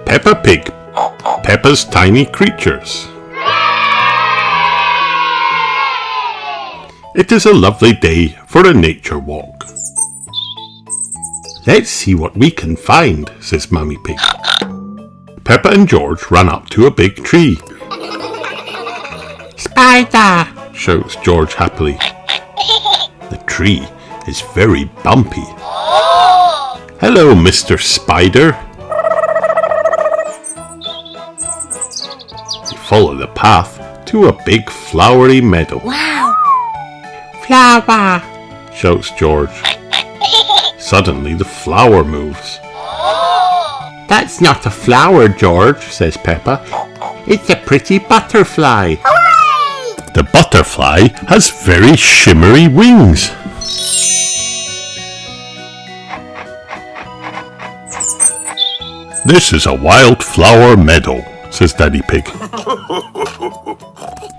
Peppa Pig, Peppa's Tiny Creatures. It is a lovely day for a nature walk. Let's see what we can find, says Mummy Pig. Peppa and George run up to a big tree. Spider! Shouts George happily. The tree is very bumpy. Hello, Mr. Spider. They follow the path to a big flowery meadow. Wow! Flower! Shouts George. Suddenly the flower moves. That's not a flower, George, says Peppa. It's a pretty butterfly. Hooray! The butterfly has very shimmery wings. This is a wildflower meadow, says Daddy Pig.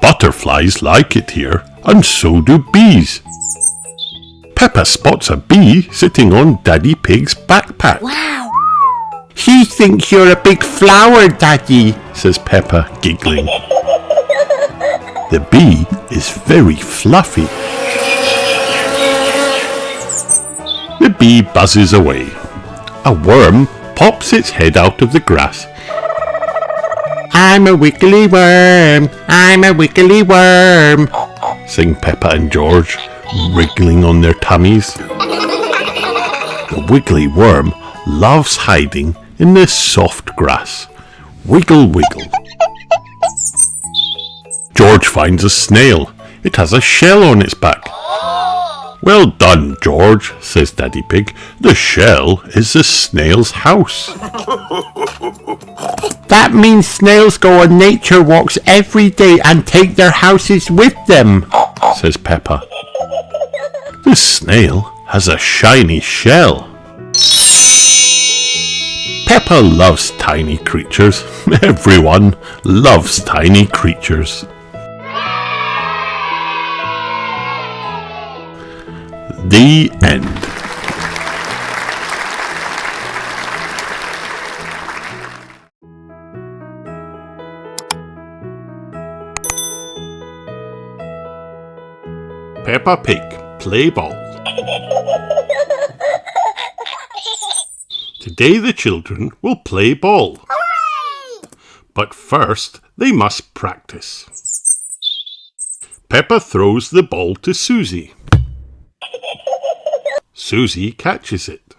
Butterflies like it here, and so do bees. Peppa spots a bee sitting on Daddy Pig's backpack. Wow! She thinks you're a big flower, Daddy, says Peppa, giggling. The bee is very fluffy. The bee buzzes away. A worm pops its head out of the grass. I'm a wiggly worm, I'm a wiggly worm, sing Peppa and George, wriggling on their tummies. The wiggly worm loves hiding in the soft grass. Wiggle, wiggle. George finds a snail. It has a shell on its back. Well done, George, says Daddy Pig. The shell is the snail's house. That means snails go on nature walks every day and take their houses with them, says Peppa. The snail has a shiny shell. Peppa loves tiny creatures. Everyone loves tiny creatures. The end. Peppa Pig, play ball. Today the children will play ball. Hooray! But first they must practice. Peppa throws the ball to Susie. Susie catches it.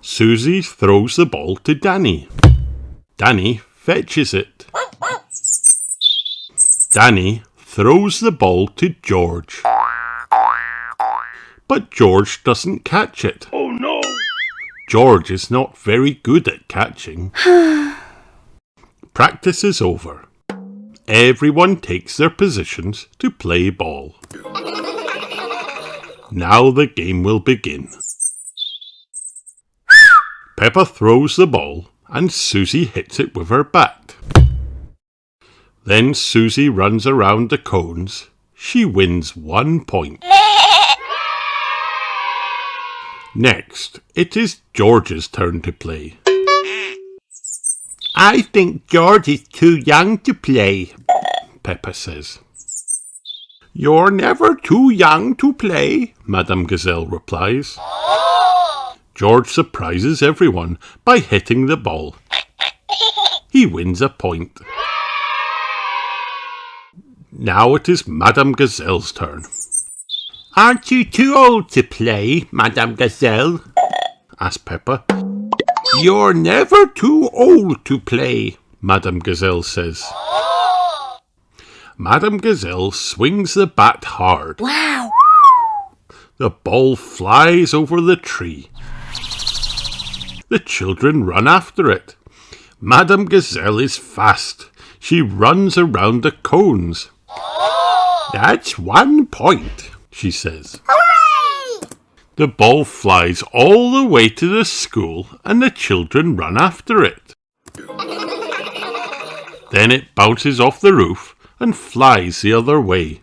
Susie throws the ball to Danny. Danny fetches it. Danny throws the ball to George. But George doesn't catch it. Oh no! George is not very good at catching. Practice is over. Everyone takes their positions to play ball. Now the game will begin. Peppa throws the ball and Susie hits it with her bat. Then Susie runs around the cones. She wins 1 point. Next, it is George's turn to play. I think George is too young to play, Peppa says. You're never too young to play, Madame Gazelle replies. George surprises everyone by hitting the ball. He wins a point. Now it is Madame Gazelle's turn. Aren't you too old to play, Madame Gazelle? Asked Peppa. You're never too old to play, Madame Gazelle says. Madame Gazelle swings the bat hard. Wow! The ball flies over the tree. The children run after it. Madame Gazelle is fast. She runs around the cones. That's 1 point, she says. Hooray! The ball flies all the way to the school and the children run after it. Then it bounces off the roof and flies the other way.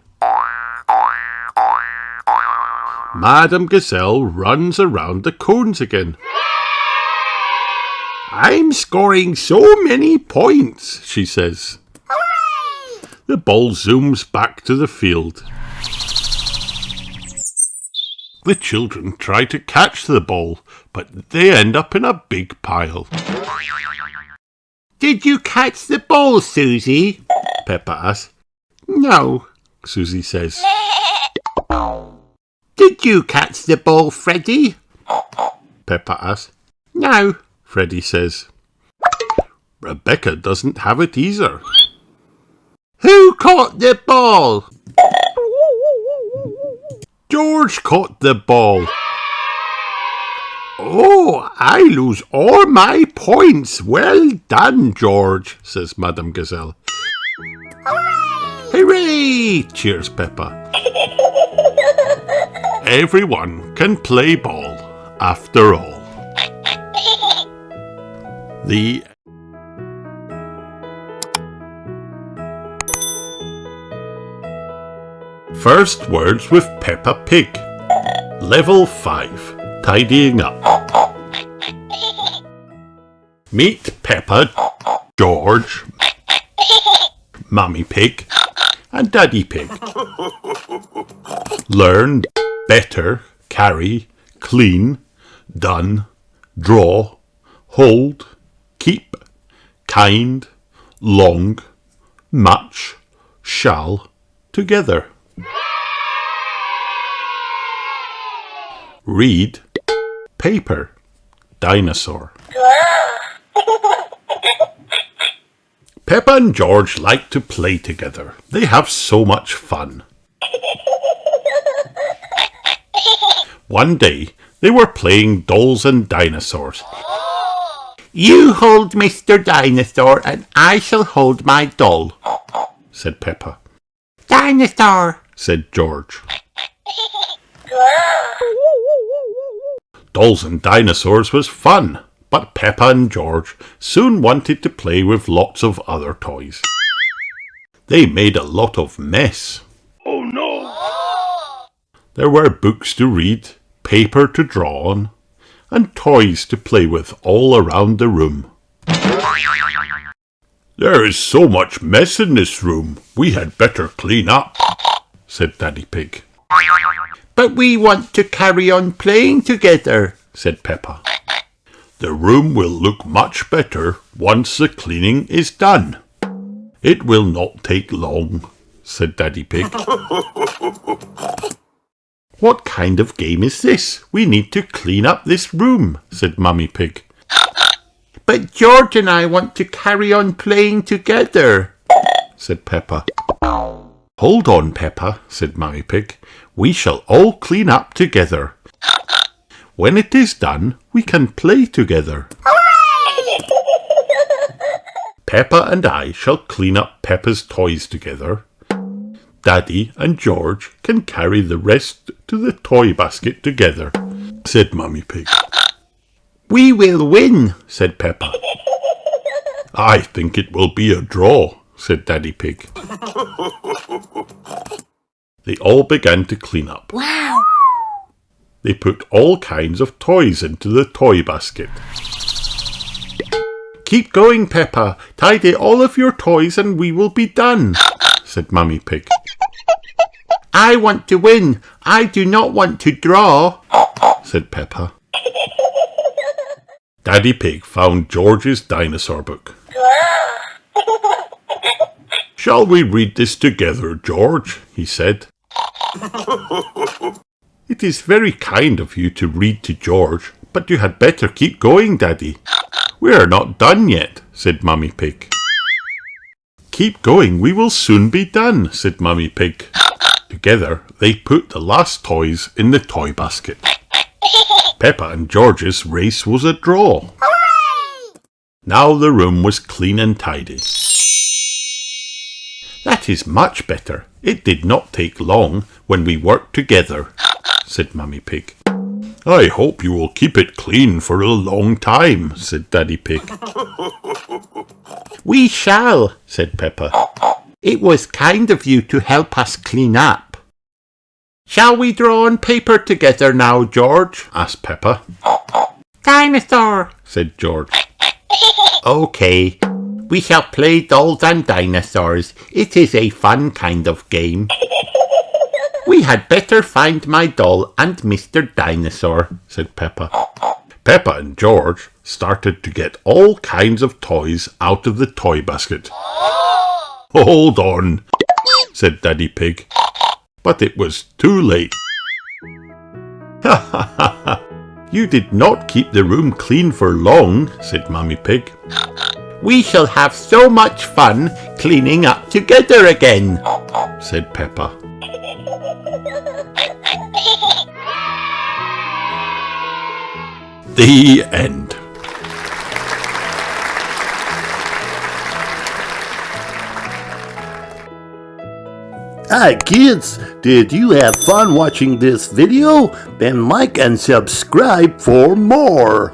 Madame Gazelle runs around the cones again. I'm scoring so many points, she says. Hooray! The ball zooms back to the field. The children try to catch the ball, but they end up in a big pile. Did you catch the ball, Susie? Peppa asks. No, Susie says. Did you catch the ball, Freddie? Peppa asks. No. Freddie says. Rebecca doesn't have it either. Who caught the ball? George caught the ball. Oh, I lose all my points. Well done, George, says Madame Gazelle. Hooray! Hooray! Cheers, Peppa. Everyone can play ball, after all. The First words with Peppa Pig. Level 5. Tidying up. Meet Peppa, George, Mummy Pig, and Daddy Pig. Learn better, carry, clean, done, draw, hold, keep, kind, long, much, shall, together. Read paper, dinosaur. Peppa and George like to play together. They have so much fun. One day, they were playing dolls and dinosaurs. You hold Mr. Dinosaur and I shall hold my doll, said Peppa. Dinosaur, said George. Dolls and dinosaurs was fun, but Peppa and George soon wanted to play with lots of other toys. They made a lot of mess. Oh no! There were books to read, paper to draw on, and toys to play with all around the room. There is so much mess in this room, we had better clean up, said Daddy Pig. but we want to carry on playing together, said Peppa. The room will look much better once the cleaning is done. It will not take long, said Daddy Pig. What kind of game is this? We need to clean up this room, said Mummy Pig. But George and I want to carry on playing together, said Peppa. Hold on, Peppa, said Mummy Pig. We shall all clean up together. When it is done, we can play together. Peppa and I shall clean up Peppa's toys together. Daddy and George can carry the rest to the toy basket together, said Mummy Pig. We will win, said Peppa. I think it will be a draw, said Daddy Pig. They all began to clean up. Wow! They put all kinds of toys into the toy basket. Keep going, Peppa. Tidy all of your toys and we will be done, said Mummy Pig. I want to win. I do not want to draw, said Peppa. Daddy Pig found George's dinosaur book. Shall we read this together, George? He said. It is very kind of you to read to George, but you had better keep going, Daddy. We are not done yet, said Mummy Pig. Keep going, we will soon be done, said Mummy Pig. Together, they put the last toys in the toy basket. Peppa and George's race was a draw. Hooray! Now the room was clean and tidy. That is much better. It did not take long when we worked together, said Mummy Pig. I hope you will keep it clean for a long time, said Daddy Pig. We shall, said Peppa. It was kind of you to help us clean up. Shall we draw on paper together now, George? asked Peppa. Dinosaur, said George. Okay, we shall play dolls and dinosaurs. It is a fun kind of game. We had better find my doll and Mr. Dinosaur, said Peppa. Peppa and George started to get all kinds of toys out of the toy basket. Hold on, said Daddy Pig. But it was too late. Ha ha ha ha. You did not keep the room clean for long, said Mummy Pig. We shall have so much fun cleaning up together again, said Peppa. The end. Hi kids, did you have fun watching this video? Then like and subscribe for more.